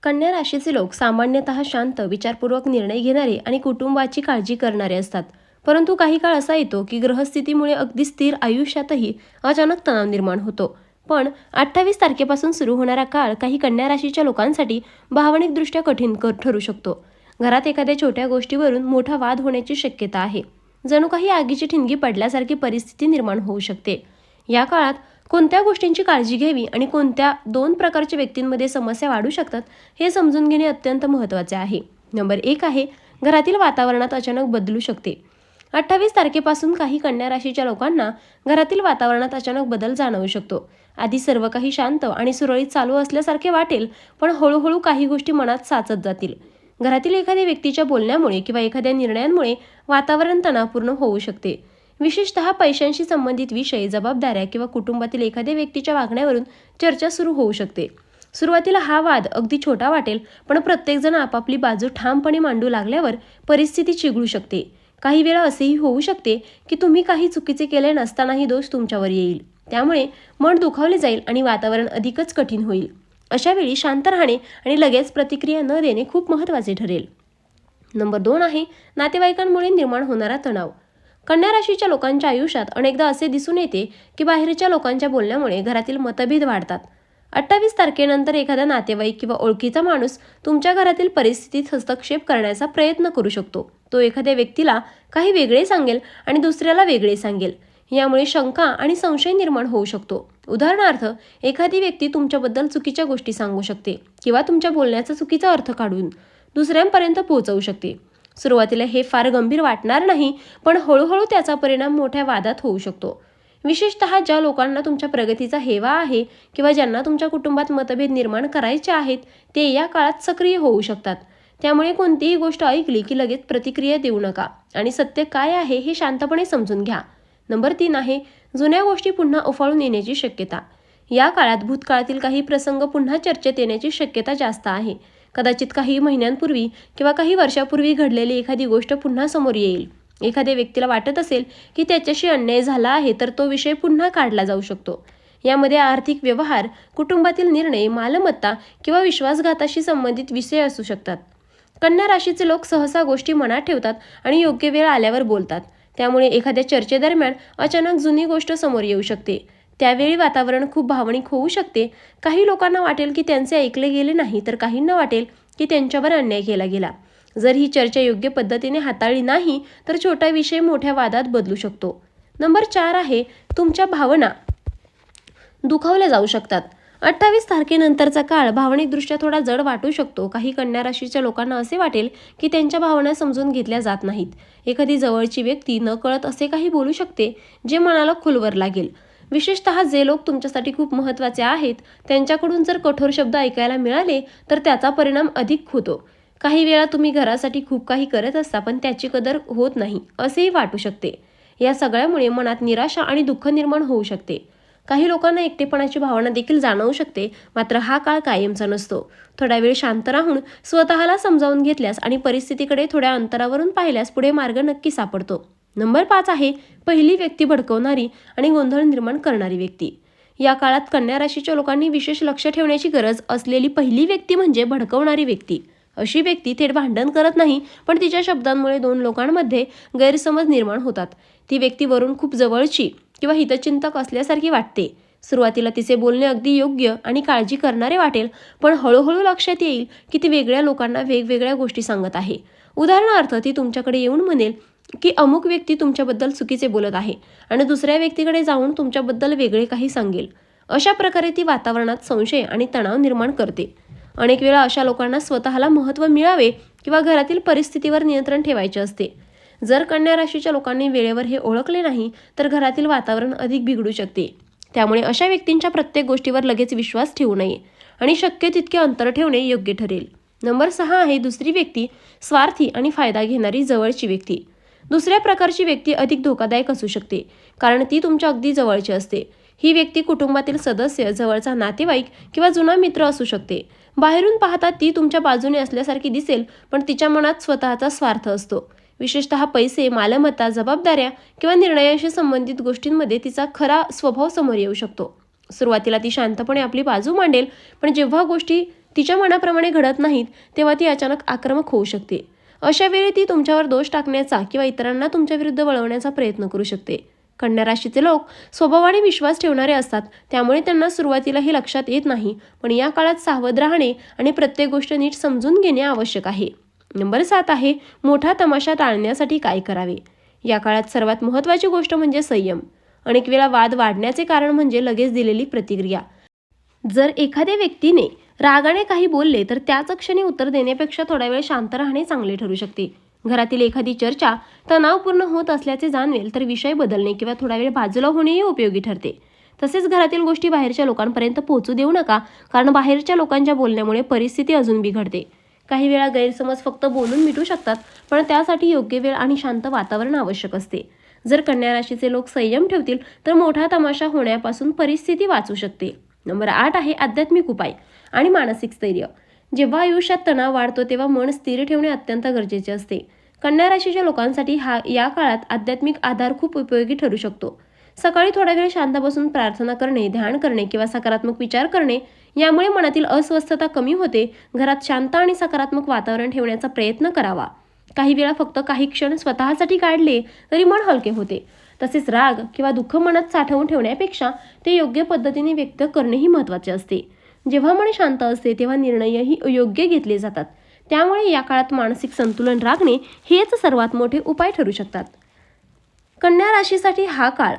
कन्या राशीचे लोक सामान्यतः शांत, विचारपूर्वक निर्णय घेणारे आणि कुटुंबाची काळजी करणारे असतात. परंतु काही काळ असा येतो की ग्रहस्थितीमुळे अगदी स्थिर आयुष्यातही अचानक तणाव निर्माण होतो. पण 28 तारखेपासून सुरू होणारा काळ काही कन्या राशीच्या लोकांसाठी भावनिकदृष्ट्या कठीण ठरू शकतो. घरात एखाद्या छोट्या गोष्टीवरून मोठा वाद होण्याची शक्यता आहे. जणू काही आगीची ठिणगी पडल्यासारखी परिस्थिती निर्माण होऊ शकते. या काळात कोणत्या गोष्टींची काळजी घ्यावी आणि कोणत्या 2 प्रकारच्या व्यक्तींमध्ये समस्या वाढू शकतात हे समजून घेणे अत्यंत महत्त्वाचे आहे. नंबर 1 आहे, घरातील वातावरणात अचानक बदलू शकते. 28 तारखेपासून काही कन्या राशीच्या लोकांना घरातील वातावरणात अचानक बदल जाणवू शकतो. आधी सर्व काही शांत आणि सुरळीत चालू असल्यासारखे वाटेल, पण हळूहळू काही गोष्टी मनात साचत जातील. घरातील एखाद्या व्यक्तीच्या बोलण्यामुळे किंवा एखाद्या निर्णयांमुळे वातावरण तणावपूर्ण होऊ शकते. विशेषतः पैशांशी संबंधित विषय, जबाबदाऱ्या किंवा कुटुंबातील एखाद्या व्यक्तीच्या वागण्यावरून चर्चा सुरू होऊ शकते. सुरुवातीला हा वाद अगदी छोटा वाटेल, पण प्रत्येकजण आपापली बाजू ठामपणे मांडू लागल्यावर परिस्थिती चिघळू शकते. काही वेळा असेही होऊ शकते की तुम्ही काही चुकीचे केले नसतानाही दोष तुमच्यावर येईल. त्यामुळे मन दुखावले जाईल आणि वातावरण अधिकच कठीण होईल. अशा वेळी शांत राहणे आणि लगेच प्रतिक्रिया न देणे खूप महत्त्वाचे ठरेल. नंबर 2 आहे, नातेवाईकांमुळे निर्माण होणारा तणाव. कन्या राशीच्या लोकांच्या आयुष्यात अनेकदा असे दिसून येते की बाहेरच्या लोकांच्या बोलण्यामुळे घरातील मतभेद वाढतात. 28 तारखेनंतर एखादा नातेवाईक किंवा ओळखीचा माणूस तुमच्या घरातील परिस्थितीत हस्तक्षेप करण्याचा प्रयत्न करू शकतो. तो एखाद्या व्यक्तीला काही वेगळे सांगेल आणि दुसऱ्याला वेगळे सांगेल. यामुळे शंका आणि संशय निर्माण होऊ शकतो. उदाहरणार्थ, एखादी व्यक्ती तुमच्याबद्दल चुकीच्या गोष्टी सांगू शकते किंवा तुमच्या बोलण्याचा चुकीचा अर्थ काढून दुसऱ्यांपर्यंत पोहोचवू शकते. सुरुवातीला हे फार गंभीर वाटणार नाही, पण हळूहळू त्याचा परिणाम मोठ्या वादात होऊ शकतो. विशेषतः ज्या लोकांना तुमच्या प्रगतीचा हेवा आहे किंवा ज्यांना तुमच्या कुटुंबात मतभेद निर्माण करायचे आहेत, ते या काळात सक्रिय होऊ शकतात. त्यामुळे कोणतीही गोष्ट ऐकली की लगेच प्रतिक्रिया देऊ नका आणि सत्य काय आहे हे शांतपणे समजून घ्या. नंबर 3 आहे, जुन्या गोष्टी पुन्हा उफाळून येण्याची शक्यता. या काळात भूतकाळातील काही प्रसंग पुन्हा चर्चेत येण्याची शक्यता जास्त आहे. कदाचित काही महिन्यांपूर्वी किंवा काही वर्षापूर्वी घडलेली एखादी गोष्ट पुन्हा समोर येईल. एखाद्या व्यक्तीला वाटत असेल की त्याच्याशी अन्याय झाला आहे, तर तो विषय पुन्हा काढला जाऊ शकतो. यामध्ये आर्थिक व्यवहार, कुटुंबातील निर्णय, मालमत्ता किंवा विश्वासघाताशी संबंधित विषय असू शकतात. कन्या राशीचे लोक सहसा गोष्टी मनात ठेवतात आणि योग्य वेळ आल्यावर बोलतात. त्यामुळे एखाद्या चर्चेदरम्यान अचानक जुनी गोष्ट समोर येऊ शकते. त्यावेळी वातावरण खूप भावनिक होऊ शकते. काही लोकांना वाटेल की त्यांचे ऐकले गेले नाही, तर काहींना वाटेल की त्यांच्यावर अन्याय केला गेला. जर ही चर्चा योग्य पद्धतीने हाताळली नाही, तर छोटा विषय मोठ्या वादात बदलू शकतो. नंबर 4 आहे, तुमच्या भावना दुखावल्या जाऊ शकतात. 28 तारखेनंतरचा काळ भावनिकदृष्ट्या थोडा जड वाटू शकतो. काही कन्या राशीच्या लोकांना असे वाटेल की त्यांच्या भावना समजून घेतल्या जात नाहीत. एखादी जवळची व्यक्ती नकळत असे काही बोलू शकते जे मनाला खोलवर लागेल. विशेषतः जे लोक तुमच्यासाठी खूप महत्त्वाचे आहेत, त्यांच्याकडून जर कठोर शब्द ऐकायला मिळाले तर त्याचा परिणाम अधिक होतो. काही वेळा तुम्ही घरासाठी खूप काही करत असता, पण त्याची कदर होत नाही असेही वाटू शकते. या सगळ्यामुळे मनात निराशा आणि दुःख निर्माण होऊ शकते. काही लोकांना एकटेपणाची भावना देखील जाणवू शकते. मात्र हा काळ कायमचा नसतो. थोडा वेळ शांत राहून स्वतःला समजावून घेतल्यास आणि परिस्थितीकडे थोड्या अंतरावरून पाहिल्यास पुढे मार्ग नक्की सापडतो. नंबर 5 आहे, पहिली व्यक्ती भडकवणारी आणि गोंधळ निर्माण करणारी व्यक्ती. या काळात कन्या राशीच्या लोकांनी विशेष लक्ष ठेवण्याची गरज असलेली पहिली व्यक्ती म्हणजे भडकवणारी व्यक्ती. अशी व्यक्ती थेट भांडण करत नाही, पण तिच्या शब्दांमुळे 2 लोकांमध्ये गैरसमज निर्माण होतात. ती व्यक्ती वरून खूप जवळची किंवा हितचिंतक असल्यासारखी वाटते. सुरुवातीला तिचे बोलणे अगदी योग्य आणि काळजी करणारे वाटेल, पण हळूहळू लक्षात येईल की ती वेगळ्या लोकांना वेगवेगळ्या गोष्टी सांगत आहे. उदाहरणार्थ, ती तुमच्याकडे येऊन म्हणेल की अमुक व्यक्ती तुमच्याबद्दल चुकीचे बोलत आहे आणि दुसऱ्या व्यक्तीकडे जाऊन तुमच्याबद्दल वेगळे काही सांगेल. अशा प्रकारे ती वातावरणात संशय आणि तणाव निर्माण करते. अनेक वेळा अशा लोकांना स्वतःला महत्त्व मिळावे किंवा घरातील परिस्थितीवर नियंत्रण ठेवायचे असते. जर कन्या राशीच्या लोकांनी वेळेवर हे ओळखले नाही, तर घरातील वातावरण अधिक बिघडू शकते. त्यामुळे अशा व्यक्तींच्या प्रत्येक गोष्टीवर लगेच विश्वास ठेवू नये आणि शक्य तितके अंतर ठेवणे योग्य ठरेल. नंबर 6 आहे, दुसरी व्यक्ती स्वार्थी आणि फायदा घेणारी जवळची व्यक्ती. दुसऱ्या प्रकारची व्यक्ती अधिक धोकादायक असू शकते, कारण ती तुमच्या अगदी जवळची असते. ही व्यक्ती कुटुंबातील सदस्य, जवळचा नातेवाईक किंवा जुना मित्र असू शकते. बाहेरून पाहता ती तुमच्या बाजूने असल्यासारखी दिसेल, पण तिच्या मनात स्वतःचा स्वार्थ असतो. विशेषतः पैसे, मालमत्ता, जबाबदाऱ्या किंवा निर्णयांशी संबंधित गोष्टींमध्ये तिचा खरा स्वभाव समोर येऊ शकतो. सुरुवातीला ती शांतपणे आपली बाजू मांडेल, पण जेव्हा गोष्टी तिच्या मनाप्रमाणे घडत नाहीत तेव्हा ती अचानक आक्रमक होऊ शकते. अशा वेळी ती तुमच्यावर दोष टाकण्याचा किंवा इतरांना तुमच्या विरुद्ध वळवण्याचा प्रयत्न करू शकते. कन्या राशीचे लोक स्वभावाने विश्वास ठेवणारे असतात, त्यामुळे त्यांना सुरुवातीला हे लक्षात येत नाही, पण या काळात सावध राहणे आणि प्रत्येक गोष्ट नीट समजून घेणे आवश्यक आहे. नंबर 7 आहे मोठा तमाशा टाळण्यासाठी काय करावे. या काळात सर्वात महत्त्वाची गोष्ट म्हणजे संयम. अनेक वेळा वाद वाढण्याचे कारण म्हणजे लगेच दिलेली प्रतिक्रिया. जर एखाद्या व्यक्तीने रागाने काही बोलले तर त्याच क्षणी उत्तर देण्यापेक्षा थोडा वेळ शांत राहणे चांगले ठरू शकते. घरातील एखादी चर्चा तणावपूर्ण होत असल्याचे जाणवेल तर विषय बदलणे किंवा थोडा वेळ बाजूला होणेही उपयोगी ठरते. तसेच घरातील गोष्टी बाहेरच्या लोकांपर्यंत पोहोचू देऊ नका, कारण बाहेरच्या लोकांच्या बोलण्यामुळे परिस्थिती अजून बिघडते. काही वेळा गैरसमज फक्त बोलून मिटू शकतात, पण त्यासाठी योग्य वेळ आणि शांत वातावरण आवश्यक असते. जर कन्या राशीचे लोक संयम ठेवतील तर मोठा तमाशा होण्यापासून परिस्थिती वाचू शकते. नंबर 8 आहे आध्यात्मिक उपाय आणि मानसिक स्थैर्य. जेव्हा आयुष्यात तणाव वाढतो तेव्हा मन स्थिर ठेवणे अत्यंत गरजेचे असते. कन्या राशीच्या लोकांसाठी या काळात आध्यात्मिक आधार खूप उपयोगी ठरू शकतो. सकाळी थोडा वेळ शांत बसून प्रार्थना करणे, ध्यान करणे किंवा सकारात्मक विचार करणे यामुळे मनातील अस्वस्थता कमी होते. घरात शांत आणि सकारात्मक वातावरण ठेवण्याचा प्रयत्न करावा. काही वेळा फक्त काही क्षण स्वतःसाठी काढले तरी मन हलके होते. तसेच राग किंवा दुःख मनात साठवून ठेवण्यापेक्षा ते योग्य पद्धतीने व्यक्त करणेही महत्त्वाचे असते. जेव्हा मन शांत असते तेव्हा निर्णयही योग्य घेतले जातात. त्यामुळे या काळात मानसिक संतुलन राखणे हेच सर्वात मोठे उपाय ठरू शकतात. कन्या राशीसाठी हा काळ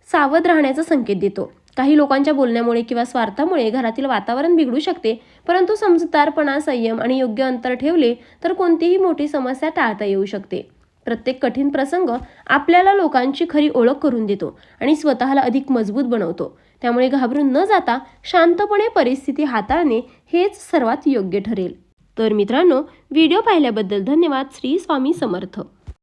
सावध राहण्याचा संकेत देतो. काही लोकांच्या बोलण्यामुळे किंवा स्वार्थामुळे घरातील वातावरण बिघडू शकते, परंतु समजूतदारपणा, संयम आणि योग्य अंतर ठेवले तर कोणतीही मोठी समस्या टाळता येऊ शकते. प्रत्येक कठीण प्रसंग आपल्याला लोकांची खरी ओळख करून देतो आणि स्वतःला अधिक मजबूत बनवतो. त्यामुळे घाबरून न जाता शांतपणे परिस्थिती हाताळणे हेच सर्वात योग्य ठरेल. तर मित्रांनो, व्हिडिओ पाहिल्याबद्दल धन्यवाद. श्री स्वामी समर्थ.